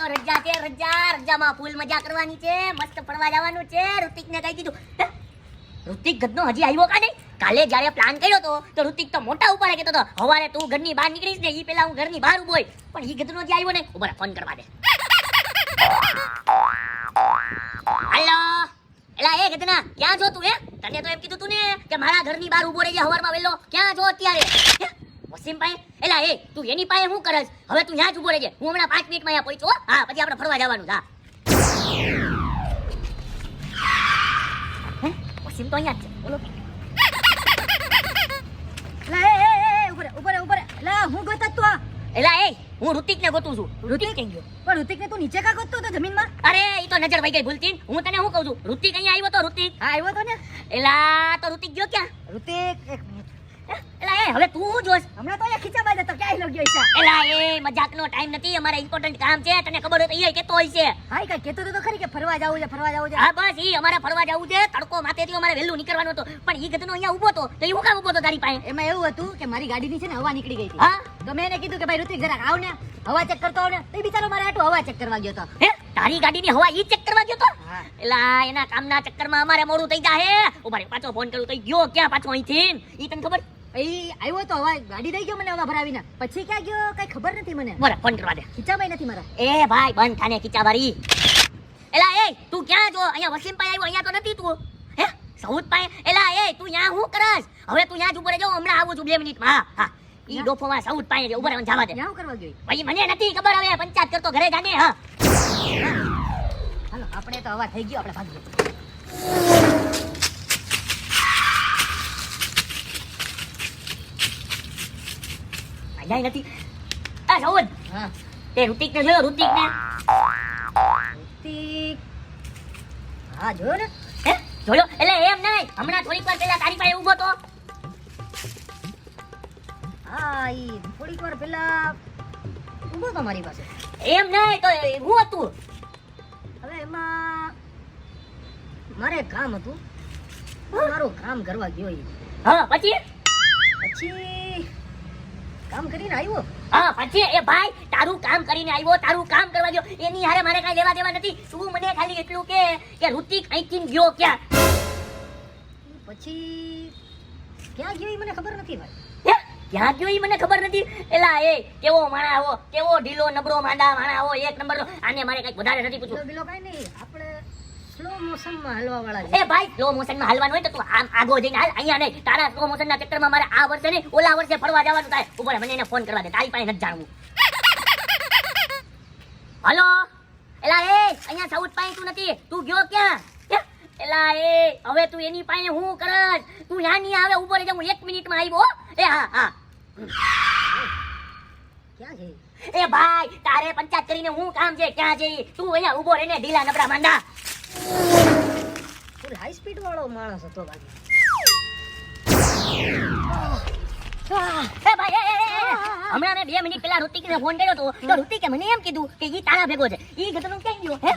તો રજા છે, રજામાં ફૂલ મજા કરવાની છે, મસ્ત ફરવા જવાનું છે. ઋતિકને કઈ કીધું? ઋતિક ગદનો હજી આવ્યો કા નહીં? કાલે જ્યારે પ્લાન કર્યો તો ઋતિક તો મોટા ઉપાડે કહેતો હતો હવારે તું ઘરની બહાર નીકળીશ ને ઈ પેલા હું ઘરની બહાર ઉભો હોય. પણ ઈ ગદનો હજી આવ્યો ને, ઉભો ફોન કરવા દે. હાલો, એલા એ ગદના, ક્યાં છો તું? તને તો એમ કીધું તું ને કે મારા ઘરની બહાર ઉભો રહેજે હવારમાં વેલો. ક્યાં છો અત્યારે? વસીમ ભાઈ, એલા એ તું એની પાસે શું કરસ? હવે તું ત્યાં જ ઉભો રહેજે, હું હમણાં 5 મિનિટમાં અહીંયા પહોંચો. હા, પછી આપણે ફરવા જવાનું છે. વસીમ તો અહીંયા જ છે. બોલો. ઉપર એલા હું ગોતા તું? એલા એ હું ઋતિકને ગોતું છું. ઋતિક ક્યાં ગયો? પણ ઋતિકને તું નીચે કા ગોતતો હતો જમીનમાં? અરે ઈ તો નજર વઈ ગઈ ભૂલથી. હું તને શું કહું છું, ઋતિક અહીંયા આવ્યો તો. ઋતિક હા આવ્યો તો ને. એલા તો ઋતિક ગયો ક્યાં? ઋતિક એક મિનિટ. એલા એ હવે તું જોશ. હમણાં તો અહીંયા ખીચામાં જતો ક્યાં હિલો ગયો છે? એલા એ મજાકનો ટાઈમ નથી, અમારે ઇમ્પોર્ટન્ટ કામ છે. તને ખબર હોય તો ઈ કેતો હોય છે. હા કઈ કેતો તો ખરી કે ફરવા જાવું છે. હા બસ ઈ અમારે ફરવા જવું છે. તડકો માથેથી અમારે વહેલું નીકળવાનું હતું, પણ ઈ ગધનો અહીંયા ઊભો તો ઈ હું કામ ઊભો તો તારી પાસે? એમાં એવું હતું કે મારી ગાડીની છે ને હવા નીકળી ગઈ હતી. હા તો મેં એને કીધું કે ભાઈ ઋતિક જરાક આવ ને હવા ચેક કરતો આવ ને. તો ઈ બિચારો મારે આટલું હવા ચેક કરવા ગયો હતો. હે તારી ગાડીની હવા ઈ ચેક કરવા ગયો તો? હા. એલા એના કામના ચક્કરમાં અમારે મોડું થઈ જાહે. ઉભા પાછો ફોન કરું તો ગયો ક્યાં પાછો અહીંથી? ઈ તને ખબર? ઈ આવ્યો તો હવા ગાડી દઈ ગયો મને હવા ભરાવીને. પછી ક્યાં ગયો કઈ ખબર નથી મને. બરાબર ફોન કરવા દે. ખીચામાં નથી મારા. એ ભાઈ બંધ થાને ખીચાવારી. એલા એ તું ક્યાં જો? અહીંયા વસીમ પાસે આવ્યો, અહીંયા તો નથી તું. હે સૌદ પાસે? એલા એ તું ત્યાં શું કરસ? હવે તું ત્યાં જ ઉભો રહેજો, હમણાં આવું છું 2 મિનિટમાં. હા હા ઈ ડોફોમાં સૌદ પાસે જે ઉભો રહેવાનું જવા દે. ક્યાં કરવા ગયો? ભાઈ મને નથી ખબર, હવે પંચાયત કરતો ઘરે જાને. હા હાલો આપણે તો હવા થઈ ગયો, આપણે ભાગીએ. જાય નથી. આ સૌદ હા તે ઋતિકને જોયો? ઋતિકને ઋતિક હા જોયો ને. હે જોયો? એટલે એમ નહીં, હમણાં થોડીક વાર પહેલા તારી પાસે ઊભો તો. હા ઈ થોડીક વાર પહેલા ઊભો તો મારી પાસે. એમ નહીં તો હું હતું. હવે એમાં મારે એક કામ હતું, મારું કામ કરવા ગયો ઈ. હા પછી? પછી કામ કરીને આવ્યો. હા પછી એ ભાઈ તારું કામ કરીને આવ્યો, તારું કામ કરવા ગયો, એની હારે મારે કાંઈ લેવા દેવા નથી. તું મને ખાલી એટલું કે ઋતિક અહીંથી ગયો ક્યાં? પછી ક્યાં ગયો ઈ મને ખબર નથી ભાઈ. હે? ક્યાં ગયો ઈ મને ખબર નથી? એલા એ કેવો માણા આવો, કેવો ઢીલો નબળો માંદા માણા આવો, એક નંબરનો. આને મારે કંઈક વધારે નથી પૂછવું. પેલો કઈ નહીં, આપણે સ્લો મોશનમાં હલવા વાળા છે. એ ભાઈ સ્લો મોશનમાં હાલવાનું હોય તો તું આમ આગો જઈને હાલ, અહીંયા નહીં. તારા સ્લો મોશનના ચક્કરમાં મારે આ વર્ષે નહીં ઓલા વર્ષે ફરવા જવાનું થાય. ઉપર મને એને ફોન કરવા દે, તારી પાસે નથી જાણવું. હલો એલા એ અહીંયા સાઉથ પાસે તું નથી, તું ગયો ક્યાં? એલા એ હવે તું એની પાસે હું કરસ? તું યા નહીં આવે, ઉભો રહેજે, હું 1 મિનિટમાં આવ્યો. એ હા હા ક્યાં છે? એ ભાઈ તારે પંચાયત કરીને હું કામ છે? ક્યાં છે તું? અહીંયા ઉભો રહીને ઢીલા નબળા માંદા. ફૂલ હાઈ સ્પીડ વાળો માણસ હતો બાકી. એ ભાઈ હમણાં મેં 2 મિનિટ પહેલા ઋતિકને ફોન કર્યો તો ઋતિકે મને એમ કીધું કે ઈ તારા ભેગો છે. ઈ ગતનો ક્યાં ગયો? હે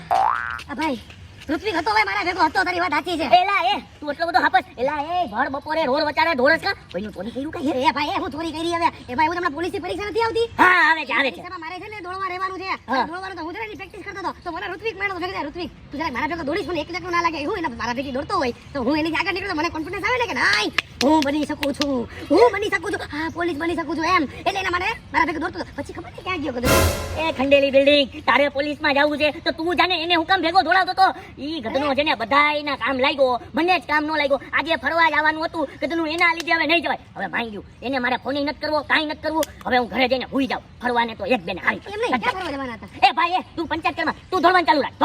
આ ભાઈ પૃથ્વી હતો ભાઈ મારા ભેગો હતો. તારી વાત સાચી છે. એલા એ તું એટલો બધો હાપસ? એલા એ ભર બપોરે રોડ વચારે ઢોરસ કા કોઈનું ચોરી કર્યું કઈ? એ ભાઈ એ હું ચોરી કરી હવે. એમાં એવું તમને પોલીસની પરીક્ષા નથી આવતી? હા આવે છે આવે છે. પરીક્ષામાં મારે છે ને દોડવા રહેવાનું છે. હા. દોડવાનું તો હું જરા પ્રેક્ટિસ કરતો હતો. તો મને ઋત્વિક મળ્યો તો ઋત્વિક તું જરા મારા ભેગો દોડીશ, મને એકલું ના લાગે. હું એના મારા ભેગી દોડતો હોય તો હું એની આગળ નીકળું તો મને કોન્ફિડન્સ આવે ને કે નહીં હું બની શકું છું, હા પોલીસ બની શકું છું એમ. એટલે એના માટે મારા ભેગો દોડતો હતો. પછી ખબર નહીં ક્યાં ગયો ગધેડો. એ ખંડેલી બિલ્ડિંગ, તારે પોલીસમાં જવું છે તો તું જાને એને હું કામ ભેગો દોડાવતો તો? ઈ ગધનો છે ને બધાયના કામ લાગ્યો, મને જ કામ ન લાગ્યો. આજે ફરવા જવાનું હતું ગધનું, એના લીધે હવે નહીં જવાય. હવે માંગ્યું એને મારે ફોન નથી કરવો, કાંઈ નથી કરવું. હવે હું ઘરે જઈને ભૂઈ જાઉં. ફરવાને તો એક બેને હારી. એમ નહીં ક્યાં ફરવા જવાના હતા? એ ભાઈ એ તું પંચાયત કરમાં, તું દોડવાનું ચાલુ રાખ.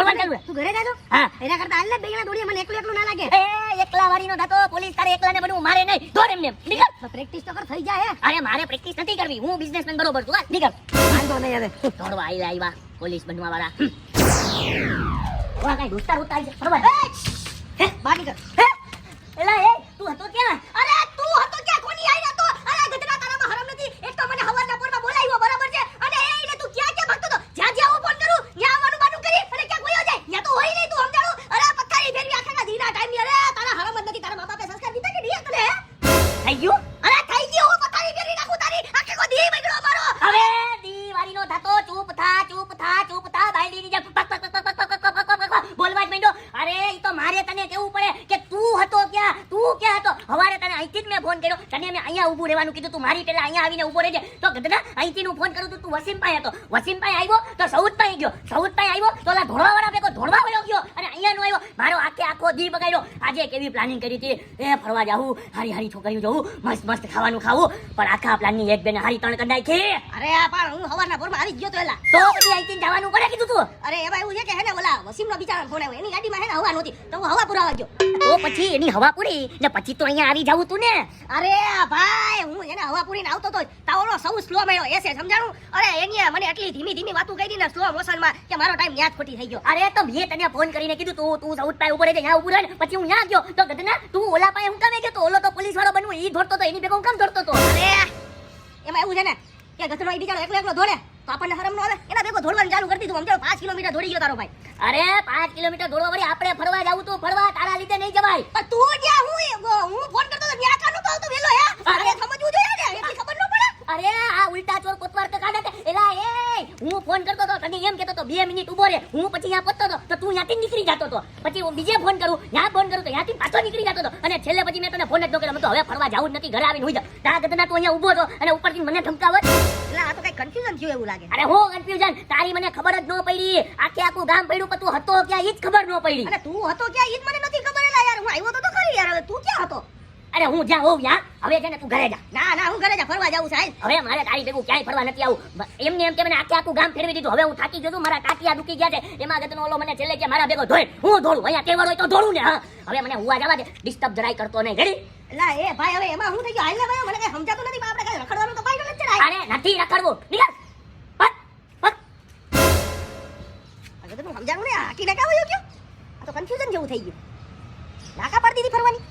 તું ઘરે જાજો. હા એના કરતા હાલ ને બે જણા દોડીએ, મને એકલું ના લાગે. એ એકલા વારીનો થતો, પોલીસ તારે એકલાને બનવું, મારે નહીં. દોડ એમને નીકળ. પ્રેક્ટિસ તો કર થઈ જાય હે. અરે મારે પ્રેક્ટિસ નથી કરવી, હું બિઝનેસમેન બરોબર છું. નીકળ. વાંધો નહીં હવે. દોડવા આવ્યા પોલીસ બનવા વાળા. ઓલા કઈ દોસ્તાર ઉતારી છે બરોબર? હે બહાર નીકળ. હે એલા એ તું હતો ક્યાં? અરે તું હતો ક્યાં? કોની આઈ હતો? અરે ગધેડા તારામાં હરમ નથી. એક તો મને હવારના પોરમાં બોલાવ્યો બરાબર છે, અને એને તું ક્યાં ભાગતો હતો? જ્યાં જ્યાં હું ફોન કરું ત્યાં આવવાનું બાનું કરી અને ક્યાં ગયો જાય? ત્યાં તો હોય નહીં તું સમજાણું. અરે પથારી ફેરવી આખાના દીના ટાઈમની. અરે તારા હરમ જ નથી. તારા મા બાપે સંસ્કાર દીધા કે નહીં તને? થઈ ગયું? અરે થઈ ગયો. હું પથારી ફેરવી નાખું તારી આખે કો દી બગડો મારો. હવે દી વારીનો થતો, ચૂપ થા ચૂપ ચૂપ થા બાયડીની જેમ પક પક પક પક પક પક પક પક બોલવા જ માંડ્યો. અરે ઈ તો મારે તને કેવું પડે કે તું ક્યાં હતો. હવારે તને અહીંથી જ મેં ફોન કર્યો, તને મેં અહીંયા ઊભું રહેવાનું કીધું, તું મારી પેલા અહીંયા આવીને ઊભો રહેજે. તો ગધડા અહીંથી હું ફોન કરું તું વસીમ પાસે હતો, વસીમ પાસે આવ્યો તો સઉદ પાસે ગયો, સઉદ પાસે આવ્યો તો ઓલા ધોળવાવાળા ભેગો ધોળવા વયો ગયો અને અહીંયા નો આવ્યો. મારો આખો દી બગાડ્યો. આજે કેવી પ્લાનિંગ કરી હતી, એ ફરવા જાવું, હારી છોકરીઓ જવું, મસ્ત ખાવાનું ખાવું, પણ આખા પ્લાનની એક બેને હારી ત્રણ કરી નાખી. અરે આ પણ હું હવારના પોરમાં આવી જ ગયો તો એલા. તો પછી અહીંથી જવાનું કોને કીધું તું? અરે એમાં એવું છે કે હે ને ઓલા વસીમનો બિચારાનો ફોન આવ્યો, એની ગાડીમાં હે ને હવા નહોતી તો હું હવા પુરાવા ગયો. તો પછી એની હવા પૂરી ને પછી તો અહીંયા આવી જાવું તું ને. અરે ભાઈ હું એને હવા પૂરીને આવતો તો તાવનો સૌ સ્લો મળ્યો એસે સમજાણું. અરે એની મને એટલી ધીમી વાતો કરી ને સ્લો મોશનમાં કે મારો ટાઈમ યાદ ખોટી થઈ ગયો. અરે તો મેં તને ફોન કરીને કીધું તું સઉદ પાસે ઉભો રહેજે, અહીંયા ઉભો રહે. પછી હું ત્યાં ગયો તો ગધના તું ઓલા પાસે હું કામે ગયો તો ઓલો તો પોલીસ વાળો બનવું ઈ દોડતો તો, એની ભેગો હું કામ દોડતો તો? અરે એમાં એવું છે ને કે ગધનો ઈ બિચારો એકલો દોડે તો આપણને હરમ નો આવે, એના ભેગો દોડવાનું ચાલુ કરી દીધું. સમજાણું 5 કિલોમીટર દોડી ગયો તારો ભાઈ. અરે 5 કિલોમીટર દોડવા વળી આપણે ફરવા જાવું તું, ફરવા તારા લીધે નહીં જવાય. પણ તું જ્યાં હું ફોન કરતો તો ત્યાં કાનો તો આવતો વેલો હે. અરે સમજવું જોઈએ ને, એટલી ખબર ન પડે. અરે આ ઉલટા ચોર કોતવાર તો કાઢે છે. એલા એ હું ફોન કરતો તો તને એમ કહેતો તો 2 મિનિટ ઊભો રહે, હું પછી ત્યાં પહોંચતો તો તો તું ત્યાંથી નીકળી જતો તો. પછી હું બીજે ફોન કરું, ત્યાં ફોન કરું તો ત્યાંથી પાછો નીકળી જતો તો. અને છેલ્લે પછી મેં તને ફોન જ ન કર્યો. મેં તો હવે ફરવા જાવું જ નથી, ઘરે આવીને હુઈ જા. તારા ગધના તું અહીંયા ઊભો હતો અને ઉપરથી મને ધમકાવત. એટલે આ તો કઈ કન્ફ્યુઝન થયું એવું લાગે. અરે હું કન્ફ્યુઝન, તારી મને ખબર જ ન પડી. આખું ગામ પડ્યું પણ તું હતો ક્યાં ઈ જ ખબર ન પડી. અને તું હતો ક્યાં ઈ જ મને નથી ખબર. એલા યાર હું આવ્યો તો ખરી યાર, હવે તું ક્યાં હતો? અરે હું જ્યાં હોઉં યાર, હવે છે ને તું ઘરે જા. ના હું ઘરે જા, ફરવા જાવું સાહેબ. હવે મારે તારી ભેગું ક્યાંય ફરવા નથી આવું. એમને એમ કે મને આખું ગામ ફેરવી દીધું. હવે હું થાકી ગયો છું, મારા ટાટિયા દુખી ગયા છે. એમાં ગતનો ઓલો મને છેલ્લે કે મારા ભેગો ધોય, હું ધોળું. અહીંયા તહેવાર હોય તો ધોળું ને. હા હવે મને હુવા જવા દે, ડિસ્ટર્બ જરાય કરતો નહીં. ઘડી એલા એ ભાઈ હવે એમાં હું થઈ ગયો? હાલ ને ભાઈ મને કઈ સમજાતું નથી. આપણે કઈ રખડવાનું તો પાડ્યું નથી ને. અરે નથી રખડવું, નીકળ. પટ પટ. હવે તો તું સમજાણું ને, હાકી નાકા વયો ગયો. આ તો કન્ફ્યુઝન જેવું થઈ ગયું. નાકા પાડી દીધી ફરવાની.